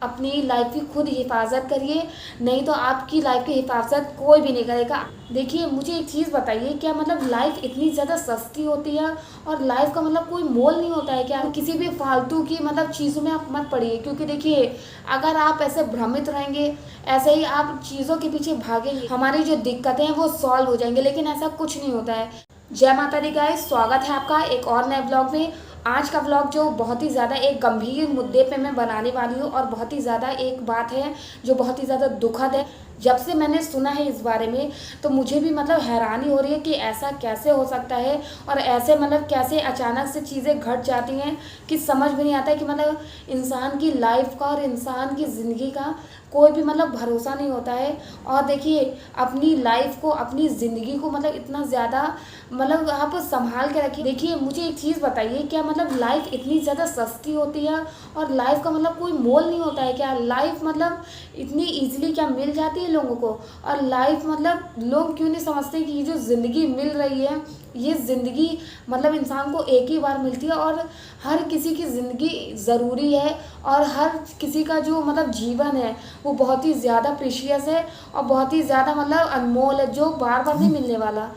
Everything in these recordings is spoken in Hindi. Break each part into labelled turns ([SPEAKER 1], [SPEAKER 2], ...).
[SPEAKER 1] अपनी लाइफ की खुद हिफाजत करिए, नहीं तो आपकी लाइफ की हिफाजत कोई भी नहीं करेगा। देखिए मुझे एक चीज़ बताइए, क्या मतलब लाइफ इतनी ज़्यादा सस्ती होती है और लाइफ का मतलब कोई मोल नहीं होता है क्या? किसी भी फालतू की मतलब चीज़ों में आप मत पड़िए, क्योंकि देखिए अगर आप ऐसे भ्रमित रहेंगे, ऐसे ही आप चीज़ों के पीछे भागेंगे, हमारी जो दिक्कतें हैं वो सॉल्व हो जाएंगे, लेकिन ऐसा कुछ नहीं होता है। जय माता दी गाइस, स्वागत है आपका एक और नए ब्लॉग में। आज का ब्लॉग जो बहुत ही ज़्यादा एक गंभीर मुद्दे पे मैं बनाने वाली हूँ और बहुत ही ज़्यादा एक बात है जो बहुत ही ज़्यादा दुखद है। जब से मैंने सुना है इस बारे में तो मुझे भी मतलब हैरानी हो रही है कि ऐसा कैसे हो सकता है और ऐसे मतलब कैसे अचानक से चीज़ें घट जाती हैं कि समझ में नहीं आता है कि मतलब इंसान की लाइफ का और इंसान की ज़िंदगी का कोई भी मतलब भरोसा नहीं होता है। और देखिए अपनी लाइफ को, अपनी ज़िंदगी को मतलब इतना ज़्यादा मतलब आप संभाल के रखिए। देखिए मुझे एक चीज़ बताइए, क्या मतलब लाइफ इतनी ज़्यादा सस्ती होती है और लाइफ का मतलब कोई मोल नहीं होता है क्या? लाइफ मतलब इतनी ईजिली क्या मिल जाती है लोगों को? और लाइफ मतलब लोग क्यों नहीं समझते कि ये जो ज़िंदगी मिल रही है, ये ज़िंदगी मतलब इंसान को एक ही बार मिलती है और हर किसी की ज़िंदगी ज़रूरी है और हर किसी का जो मतलब जीवन है वो बहुत ही ज़्यादा प्रीशियस है और बहुत ही ज़्यादा मतलब अनमोल है, जो बार बार नहीं मिलने वाला।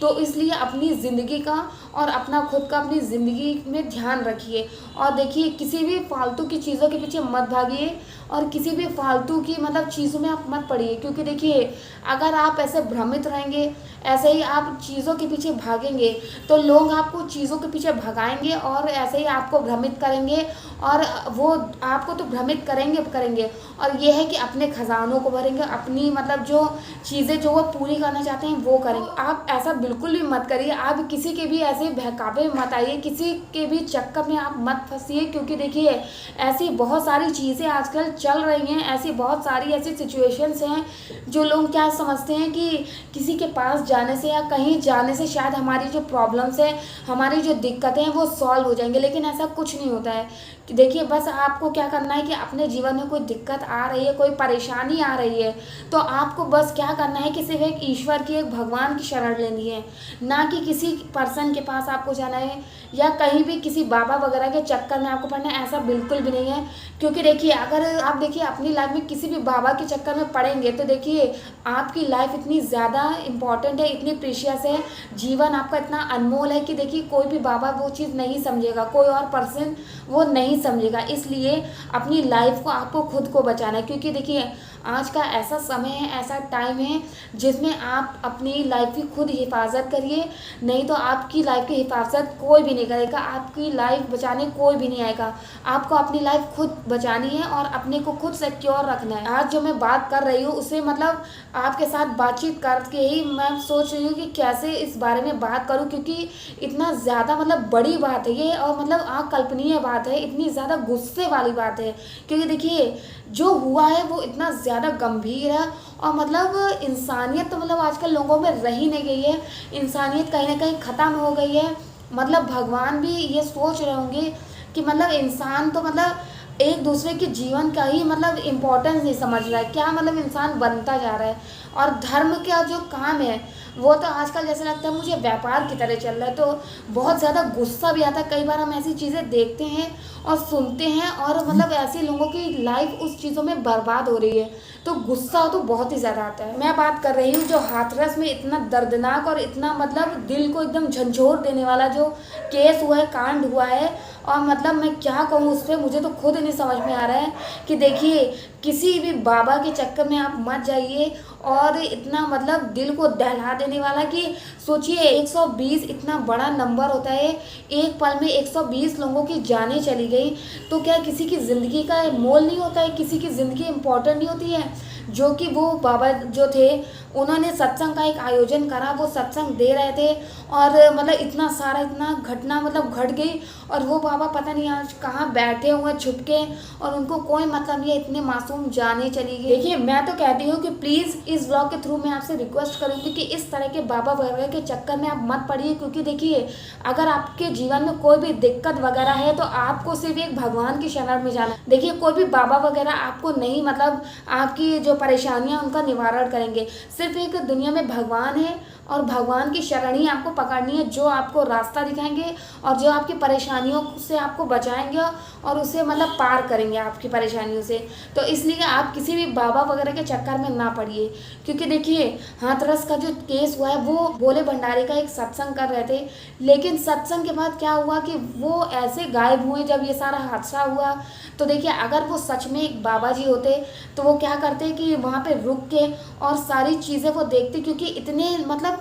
[SPEAKER 1] तो इसलिए अपनी ज़िंदगी का और अपना खुद का अपनी ज़िंदगी में ध्यान रखिए। और देखिए किसी भी फालतू की चीज़ों के पीछे मत भागिए और किसी भी फालतू की मतलब चीज़ों में आप मत पड़िए, क्योंकि देखिए अगर आप ऐसे भ्रमित रहेंगे, ऐसे ही आप चीज़ों के पीछे भागेंगे तो लोग आपको चीज़ों के पीछे भगाएंगे और ऐसे ही आपको भ्रमित करेंगे और वो आपको तो भ्रमित करेंगे करेंगे और ये है कि अपने खजानों को भरेंगे, अपनी मतलब जो चीज़ें जो वो पूरी करना चाहते हैं वो करेंगे। आप ऐसा बिल्कुल भी मत करिए, आप किसी के भी ऐसे बहकावे में मत आइए, किसी के भी चक्कर में आप मत फंसिए, क्योंकि देखिए ऐसी बहुत सारी चीज़ें आजकल चल रही हैं, ऐसी बहुत सारी ऐसी सिचुएशंस हैं जो लोग क्या समझते हैं कि किसी के पास जाने से या कहीं जाने से शायद हमारी जो प्रॉब्लम्स हैं, हमारी जो दिक्कतें हैं वो सॉल्व हो जाएंगे, लेकिन ऐसा कुछ नहीं होता है। कि देखिए बस आपको क्या करना है कि अपने जीवन में कोई दिक्कत आ रही है, कोई परेशानी आ रही है, तो आपको बस क्या करना है कि सिर्फ एक ईश्वर की, एक भगवान की शरण लेनी है, ना कि किसी पर्सन के पास आपको जाना है या कहीं भी किसी बाबा वगैरह के चक्कर में आपको पड़ना है, ऐसा बिल्कुल भी नहीं है। क्योंकि देखिए अगर आप देखिए अपनी लाइफ में किसी भी बाबा के चक्कर में पड़ेंगे तो देखिए आपकी लाइफ इतनी ज़्यादा इम्पॉर्टेंट है, इतनी प्रीशियस है, जीवन आपका इतना अनमोल है कि देखिए कोई भी बाबा वो चीज़ नहीं समझेगा, कोई और पर्सन वो नहीं समझेगा। इसलिए अपनी लाइफ को आपको खुद को बचाना है, क्योंकि देखिए आज का ऐसा समय है, ऐसा टाइम है जिसमें आप अपनी लाइफ की खुद हिफाजत करिए, नहीं तो आपकी लाइफ की हिफाजत कोई भी नहीं करेगा, आपकी लाइफ बचाने कोई भी नहीं आएगा। आपको अपनी लाइफ खुद बचानी है और अपने को खुद सिक्योर रखना है। आज जो मैं बात कर रही हूँ उसे मतलब आपके साथ बातचीत करके ही मैं सोच रही हूँ कि कैसे इस बारे में बात करूँ, क्योंकि इतना ज़्यादा मतलब बड़ी बात है ये और मतलब अकल्पनीय बात है, इतनी ज़्यादा गुस्से वाली बात है, क्योंकि देखिए जो हुआ है वो इतना ज़्यादा गंभीर है और मतलब इंसानियत तो मतलब आजकल लोगों में रह ही नहीं गई है, इंसानियत कहीं ना कहीं ख़त्म हो गई है। मतलब भगवान भी ये सोच रहे होंगे कि मतलब इंसान तो मतलब एक दूसरे के जीवन का ही मतलब इम्पोर्टेंस नहीं समझ रहा है, क्या मतलब इंसान बनता जा रहा है। और धर्म का जो काम है वो तो आजकल जैसे लगता है मुझे व्यापार की तरह चल रहा है, तो बहुत ज़्यादा गुस्सा भी आता है। कई बार हम ऐसी चीज़ें देखते हैं और सुनते हैं और मतलब ऐसे लोगों की लाइफ उस चीज़ों में बर्बाद हो रही है तो गुस्सा तो बहुत ही ज़्यादा आता है। मैं बात कर रही हूँ जो हाथरस में इतना दर्दनाक और इतना मतलब दिल को एकदम झंझोर देने वाला जो केस हुआ है, कांड हुआ है, और मतलब मैं क्या कहूँ उस पर, मुझे तो खुद नहीं समझ में आ रहा है कि देखिए किसी भी बाबा के चक्कर में आप मत जाइए। और इतना मतलब दिल को दहला देने वाला कि सोचिए 120 इतना बड़ा नंबर होता है, एक पल में 120 लोगों की जानें चली गई, तो क्या किसी की ज़िंदगी का मोल नहीं होता है, किसी की ज़िंदगी इम्पोर्टेंट नहीं होती है? जो कि वो बाबा जो थे उन्होंने सत्संग का एक आयोजन करा, वो सत्संग दे रहे थे और मतलब इतना सारा इतना घटना मतलब घट गई और वो बाबा पता नहीं आज कहाँ बैठे हुए छुप के और उनको कोई मतलब नहीं है, इतने मासूम जाने चली गई। देखिए मैं तो कहती हूँ कि प्लीज़ इस व्लॉग के थ्रू मैं आपसे रिक्वेस्ट करूँगी कि इस तरह के बाबा वगैरह के चक्कर में आप मत पड़िए, क्योंकि देखिए अगर आपके जीवन में कोई भी दिक्कत वगैरह है तो आपको सिर्फ एक भगवान की शरण में जाना। देखिए कोई भी बाबा वगैरह आपको नहीं मतलब आपकी जो परेशानियां उनका निवारण करेंगे। सिर्फ एक दुनिया में भगवान है और भगवान की शरण ही आपको पकड़नी है, जो आपको रास्ता दिखाएंगे और जो आपकी परेशानियों से आपको बचाएंगे और उसे मतलब पार करेंगे आपकी परेशानियों से। तो इसलिए आप किसी भी बाबा वगैरह के चक्कर में ना पड़िए, क्योंकि देखिए हाथरस का जो केस हुआ है वो भोले भंडारी का एक सत्संग कर रहे थे, लेकिन सत्संग के बाद क्या हुआ कि वो ऐसे गायब हुए जब ये सारा हादसा हुआ। तो देखिए अगर वो सच में एक बाबा जी होते तो वो क्या करते कि वहाँ पे रुक के और सारी चीज़ें वो देखते, क्योंकि इतने मतलब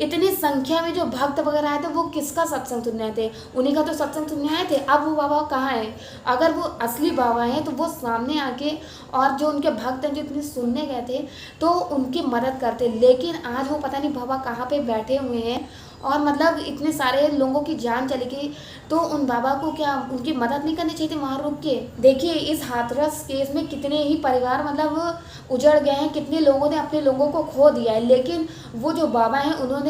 [SPEAKER 1] इतनी संख्या में जो भक्त वगैरह आए थे वो किसका सत्संग सुनने आए थे, उन्हीं का तो सत्संग सुनने आए थे। अब वो बाबा कहाँ है? अगर वो असली बाबा हैं तो वो सामने आके और जो उनके भक्त हैं जो इतने सुनने गए थे तो उनकी मदद करते, लेकिन आज वो पता नहीं बाबा कहाँ पे बैठे हुए हैं और मतलब इतने सारे लोगों की जान चली गई। तो उन बाबा को क्या उनकी मदद नहीं करनी चाहिए थी वहाँ रुक के? देखिए इस हाथरस केस में कितने ही परिवार मतलब उजड़ गए हैं, कितने लोगों ने अपने लोगों को खो दिया है, लेकिन वो जो बाबा हैं उन्होंने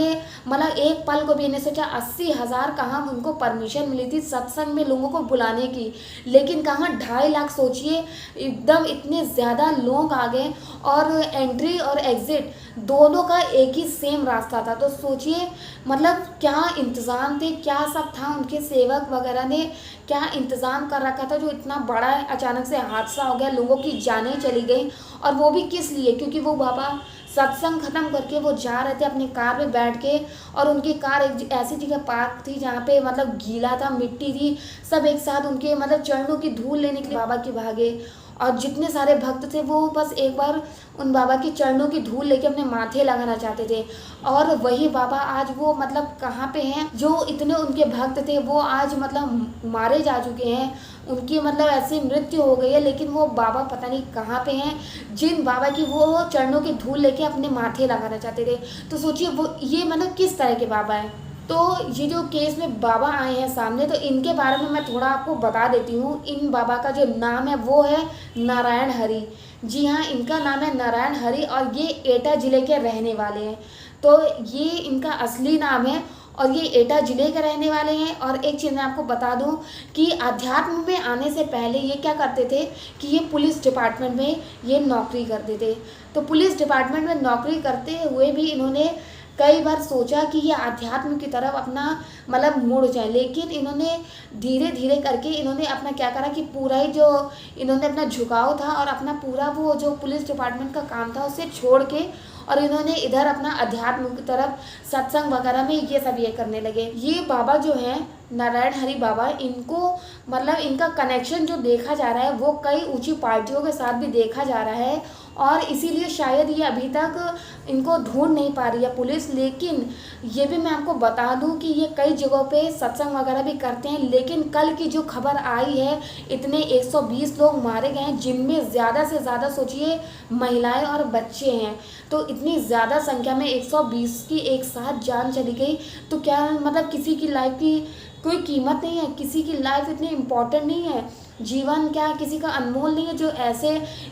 [SPEAKER 1] मतलब एक पल को भी नहीं सोचा। 80,000 कहाँ उनको परमिशन मिली थी सत्संग में लोगों को बुलाने की, लेकिन कहाँ 2.5 लाख। सोचिए एकदम इतने ज़्यादा लोग आ गए और एंट्री और एग्जिट दोनों का एक ही सेम रास्ता था। तो सोचिए मतलब क्या इंतज़ाम थे, क्या सब था, उनके सेवक वगैरह ने क्या इंतज़ाम कर रखा था जो इतना बड़ा अचानक से हादसा हो गया, लोगों की जानें चली गई। और वो भी किस लिए? क्योंकि वो बाबा सत्संग ख़त्म करके वो जा रहे थे अपनी कार में बैठ के और उनकी कार एक ऐसी जगह पार्क थी जहाँ पे मतलब गीला था, मिट्टी थी, सब एक साथ उनके मतलब चरणों की धूल लेने के लिए बाबा के भागे। और जितने सारे भक्त थे वो बस एक बार उन बाबा की चरणों की धूल लेके अपने माथे लगाना चाहते थे। और वही बाबा आज वो मतलब कहाँ पे हैं? जो इतने उनके भक्त थे वो आज मतलब मारे जा चुके हैं, उनकी मतलब ऐसी मृत्यु हो गई है, लेकिन वो बाबा पता नहीं कहाँ पे हैं जिन बाबा की वो चरणों की धूल लेके अपने माथे लगाना चाहते थे। तो सोचिए वो ये मतलब किस तरह के बाबा हैं। तो ये जो केस में बाबा आए हैं सामने, तो इनके बारे में मैं थोड़ा आपको बता देती हूँ। इन बाबा का जो नाम है वो है नारायण हरि। जी हाँ, इनका नाम है नारायण हरि और ये एटा ज़िले के रहने वाले हैं। तो ये इनका असली नाम है और ये एटा ज़िले के रहने वाले हैं। और एक चीज़ मैं आपको बता दूं कि अध्यात्म में आने से पहले ये क्या करते थे कि ये पुलिस डिपार्टमेंट में ये नौकरी करते थे। तो पुलिस डिपार्टमेंट में नौकरी करते हुए भी इन्होंने कई बार सोचा कि ये अध्यात्म की तरफ अपना मतलब मुड़ जाए, लेकिन इन्होंने धीरे धीरे करके इन्होंने अपना क्या करा कि पूरा ही जो इन्होंने अपना झुकाव था और अपना पूरा वो जो पुलिस डिपार्टमेंट का काम था उसे छोड़ के और इन्होंने इधर अपना अध्यात्म की तरफ सत्संग वगैरह में ये सब ये करने लगे। ये बाबा जो हैं नारायण हरि बाबा, इनको मतलब इनका कनेक्शन जो देखा जा रहा है वो कई ऊंची पार्टियों के साथ भी देखा जा रहा है और इसीलिए शायद ये अभी तक इनको ढूंढ नहीं पा रही है पुलिस। लेकिन ये भी मैं आपको बता दूं कि ये कई जगहों पे सत्संग वगैरह भी करते हैं, लेकिन कल की जो खबर आई है इतने 120 लोग मारे गए हैं, जिनमें ज़्यादा से ज़्यादा सोचिए महिलाएं और बच्चे हैं। तो इतनी ज़्यादा संख्या में 120 की एक साथ जान चली गई, तो क्या मतलब किसी की लाइफ की कोई कीमत नहीं है, किसी की लाइफ इतनी इम्पोर्टेंट नहीं है, जीवन क्या किसी का अनमोल नहीं है जो ऐसे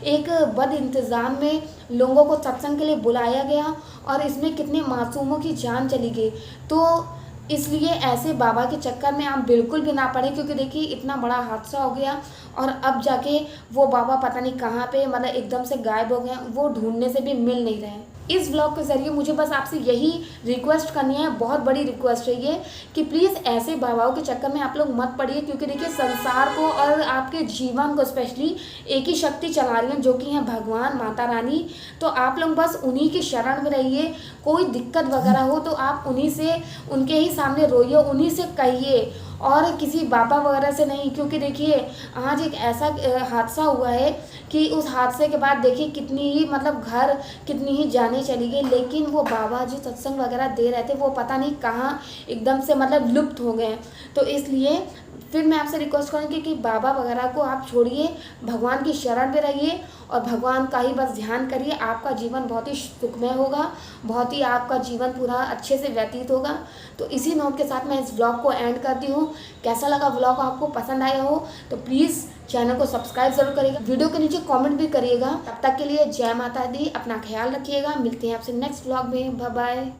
[SPEAKER 1] एक बद इंतज़ाम में लोगों को सत्संग के लिए बुलाया गया और इसमें कितने मासूमों की जान चली गई। तो इसलिए ऐसे बाबा के चक्कर में आप बिल्कुल भी ना पड़े, क्योंकि देखिए इतना बड़ा हादसा हो गया और अब जाके वो बाबा पता नहीं कहाँ पे मतलब एकदम से गायब हो गए, वो ढूंढने से भी मिल नहीं रहे। इस ब्लॉग के ज़रिए मुझे बस आपसे यही रिक्वेस्ट करनी है, बहुत बड़ी रिक्वेस्ट है ये, कि प्लीज़ ऐसे बाबाओं के चक्कर में आप लोग मत पड़िए, क्योंकि देखिए संसार को और आपके जीवन को स्पेशली एक ही शक्ति चला रही है जो कि है भगवान माता रानी। तो आप लोग बस उन्हीं की शरण में रहिए। कोई दिक्कत वगैरह हो तो आप उन्हीं से उनके ही सामने रोइए, उन्हीं से कहिए और किसी बाबा वगैरह से नहीं। क्योंकि देखिए आज एक ऐसा हादसा हुआ है कि उस हादसे के बाद देखिए कितनी ही मतलब घर कितनी ही जाने चली गई, लेकिन वो बाबा जो सत्संग वगैरह दे रहे थे वो पता नहीं कहाँ एकदम से मतलब लुप्त हो गए। तो इसलिए फिर मैं आपसे रिक्वेस्ट करूँगी कि बाबा वगैरह को आप छोड़िए, भगवान की शरण में रहिए और भगवान का ही बस ध्यान करिए। आपका जीवन बहुत ही सुखमय होगा, बहुत ही आपका जीवन पूरा अच्छे से व्यतीत होगा। तो इसी नोट के साथ मैं इस ब्लॉग को एंड करती हूँ। कैसा लगा ब्लॉग, आपको पसंद आया हो तो प्लीज़ चैनल को सब्सक्राइब जरूर करिएगा, वीडियो के नीचे कमेंट भी करिएगा। तब तक के लिए जय माता दी, अपना ख्याल रखिएगा। मिलते हैं आपसे नेक्स्ट व्लॉग में। Bye bye.